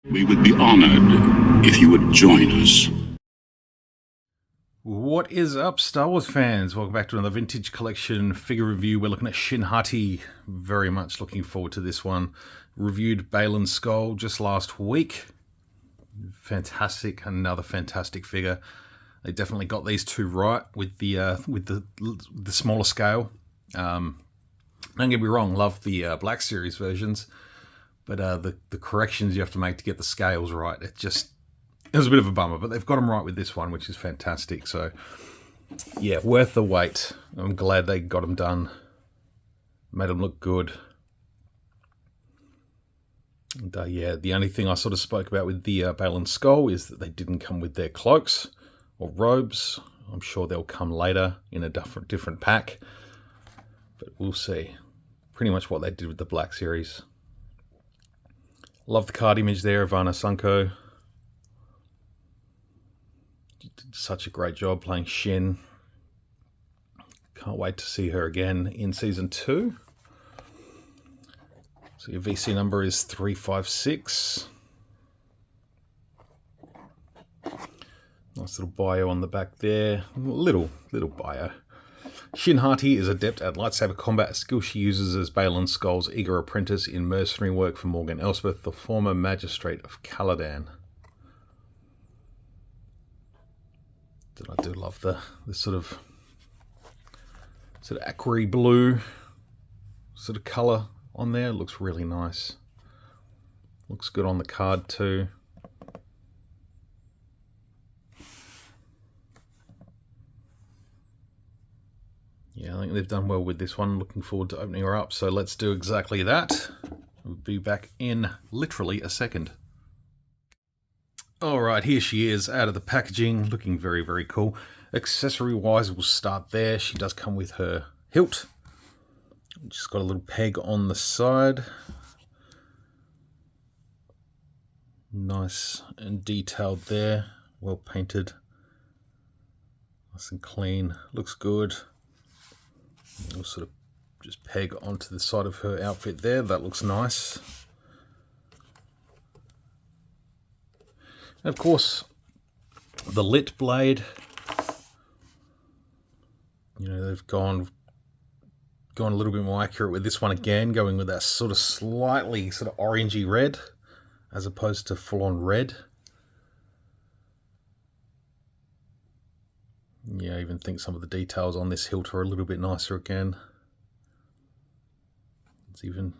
We would be honored if you would join us. What is up, Star Wars fans? Welcome back to another Vintage Collection figure review. We're looking at Shin Hati. Very much looking forward to this one. Reviewed Balin's Skull just last week. Fantastic, another fantastic figure. They definitely got these two right with the smaller scale. Don't get me wrong, love the Black Series versions, but the corrections you have to make to get the scales right, it was a bit of a bummer, but they've got them right with this one, which is fantastic. So, yeah, worth the wait. I'm glad they got them done. Made them look good. And, yeah, the only thing I sort of spoke about with the Balin's Skull is that they didn't come with their cloaks or robes. I'm sure they'll come later in a different pack. But we'll see. Pretty much what they did with the Black Series. Love the card image there of Ahsoka. Did such a great job playing Shin. Can't wait to see her again in Season 2. So your VC number is 356. Nice little bio on the back there. Little bio. Shin Hati is adept at lightsaber combat, a skill she uses as Balin's Skull's eager apprentice in mercenary work for Morgan Elsbeth, the former magistrate of Caladan. I do love the sort of aquary blue sort of colour on there. It looks really nice. Looks good on the card too. Yeah, I think they've done well with this one. Looking forward to opening her up. So let's do exactly that. We'll be back in literally a second. Alright, here she is out of the packaging, looking very, very cool. Accessory wise, we'll start there. She does come with her hilt. She's got a little peg on the side. Nice and detailed there, well painted. Nice and clean, looks good. We'll sort of just peg onto the side of her outfit there, that looks nice. And of course, the lit blade, you know, they've gone a little bit more accurate with this one again, going with that sort of slightly sort of orangey red as opposed to full-on red. Yeah, I even think some of the details on this hilt are a little bit nicer again. It's even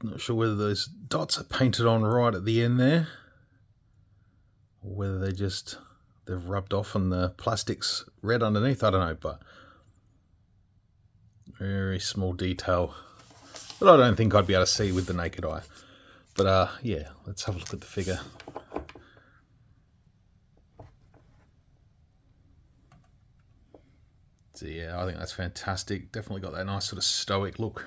not sure whether those dots are painted on right at the end there, or whether they've rubbed off and the plastic's red underneath. I don't know, but very small detail that I don't think I'd be able to see with the naked eye. But yeah, let's have a look at the figure. So yeah, I think that's fantastic. Definitely got that nice sort of stoic look.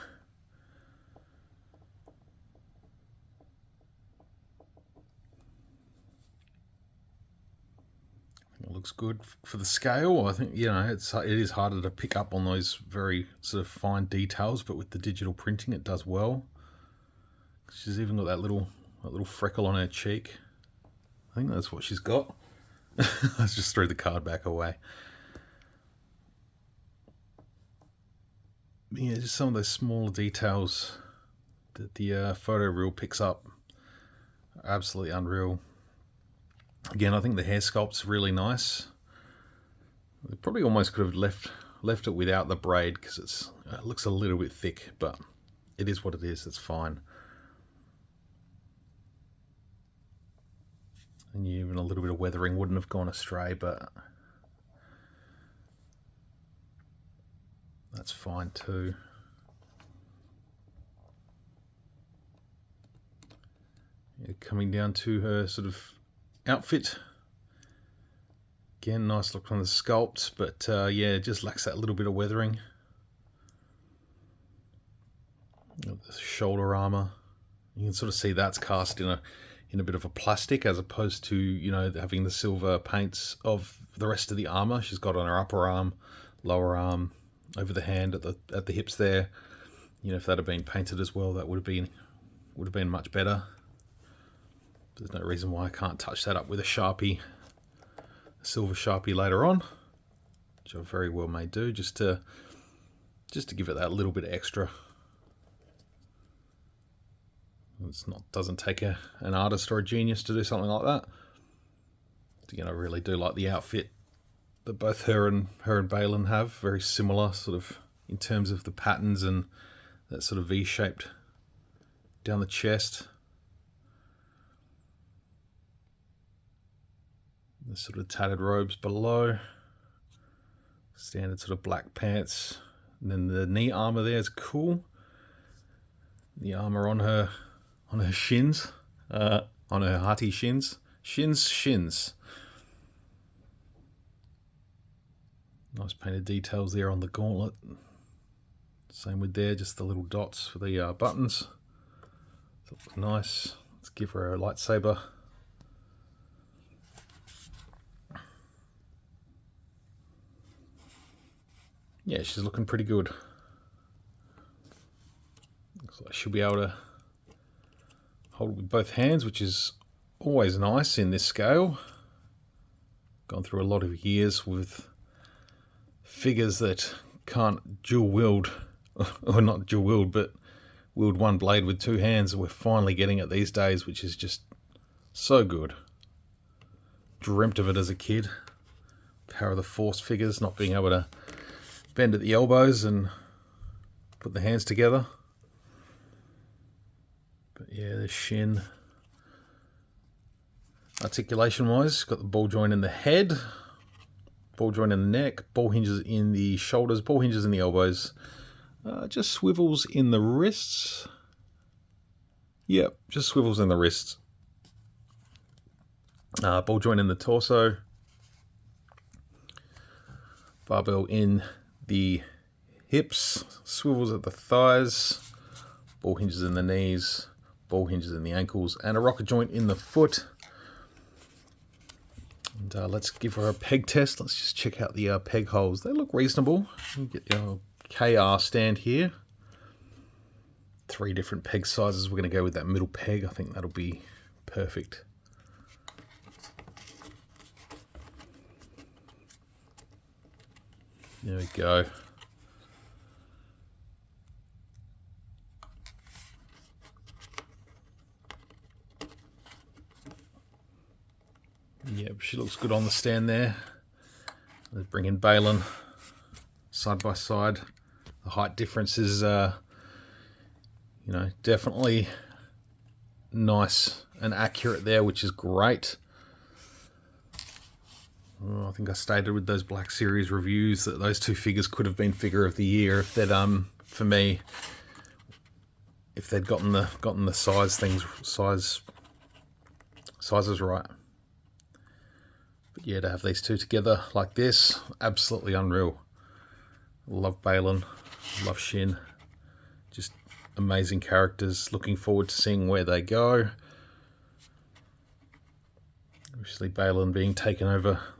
It looks good for the scale. I think, you know, it is harder to pick up on those very sort of fine details, but with the digital printing it does well. She's even got that little freckle on her cheek. I think that's what she's got. I just threw the card back away. Yeah, just some of those smaller details that the photo reel picks up are absolutely unreal. Again, I think the hair sculpt's really nice. They probably almost could have left it without the braid because it looks a little bit thick, but it is what it is. It's fine. And even a little bit of weathering wouldn't have gone astray, but that's fine too. Yeah, coming down to her sort of outfit. Again, nice look on the sculpt, but yeah, it just lacks that little bit of weathering. The shoulder armor, you can sort of see that's cast in a bit of a plastic as opposed to, you know, having the silver paints of the rest of the armor. She's got on her upper arm, lower arm, over the hand at the hips there. You know, if that had been painted as well, that would have been much better. There's no reason why I can't touch that up with a Sharpie, a silver Sharpie later on, which I very well may do, just to give it that little bit extra. Doesn't take an artist or a genius to do something like that. Again, I really do like the outfit that both her and Balin have. Very similar, sort of in terms of the patterns and that sort of V-shaped down the chest. The sort of tattered robes below. Standard sort of black pants. And then the knee armor there is cool. The armor on her shins. On her Hati shins. Shins. Nice painted details there on the gauntlet. Same with there, just the little dots for the buttons. That looks nice. Let's give her a lightsaber. Yeah, she's looking pretty good. Looks like she'll be able to hold it with both hands, which is always nice in this scale. Gone through a lot of years with figures that can't dual wield, or not dual wield, but wield one blade with two hands. We're finally getting it these days, which is just so good. Dreamt of it as a kid. Power of the Force figures, not being able to bend at the elbows and put the hands together. But yeah, the Shin. Articulation wise, got the ball joint in the head, ball joint in the neck, ball hinges in the shoulders, ball hinges in the elbows, just swivels in the wrists. Yep, just swivels in the wrists. Ball joint in the torso, barbell in the hips, swivels at the thighs, ball hinges in the knees, ball hinges in the ankles, and a rocker joint in the foot. And let's give her a peg test. Let's just check out the peg holes. They look reasonable. You get your KR stand here. 3 different peg sizes. We're going to go with that middle peg. I think that'll be perfect. There we go. Yep, she looks good on the stand there. Let's bring in Balin side by side. The height difference is, definitely nice and accurate there, which is great. I think I stated with those Black Series reviews that those 2 figures could have been figure of the year if they'd, for me, if they'd gotten the sizes right. But yeah, to have these 2 together like this, absolutely unreal. Love Balin, love Shin. Just amazing characters. Looking forward to seeing where they go. Obviously, the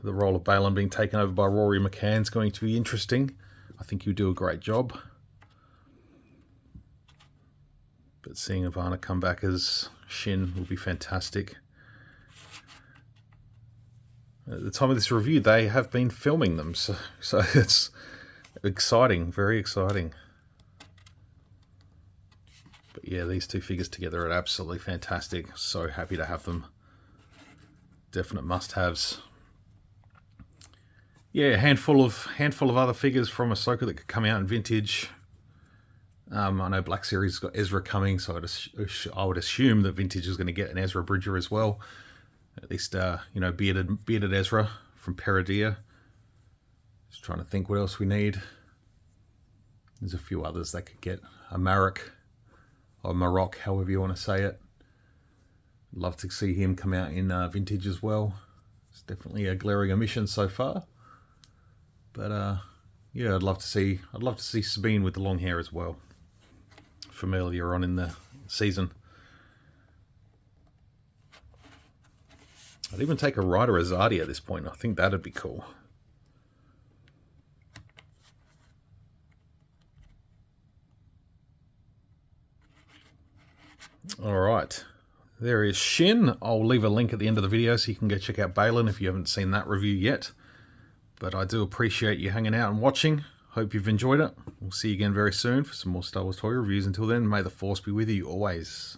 role of Balin being taken over by Rory McCann is going to be interesting. I think he'll do a great job. But seeing Ivana come back as Shin will be fantastic. At the time of this review, they have been filming them, so it's exciting, very exciting. But yeah, these 2 figures together are absolutely fantastic. So happy to have them. Definite must-haves. Yeah, a handful of other figures from Ahsoka that could come out in vintage. I know Black Series has got Ezra coming, so I would assume that vintage is going to get an Ezra Bridger as well. At least, bearded Ezra from Paradia. Just trying to think what else we need. There's a few others that could get a Marok, or Marok, however you want to say it. Love to see him come out in vintage as well. It's definitely a glaring omission so far. But yeah, I'd love to see Sabine with the long hair as well, from earlier on in the season. I'd even take a Ryder Azadi at this point. I think that'd be cool. All right, There is Shin. I'll leave a link at the end of the video so you can go check out Balin if you haven't seen that review yet. But I do appreciate you hanging out and watching. Hope you've enjoyed it. We'll see you again very soon for some more Star Wars toy reviews. Until then, may the Force be with you always.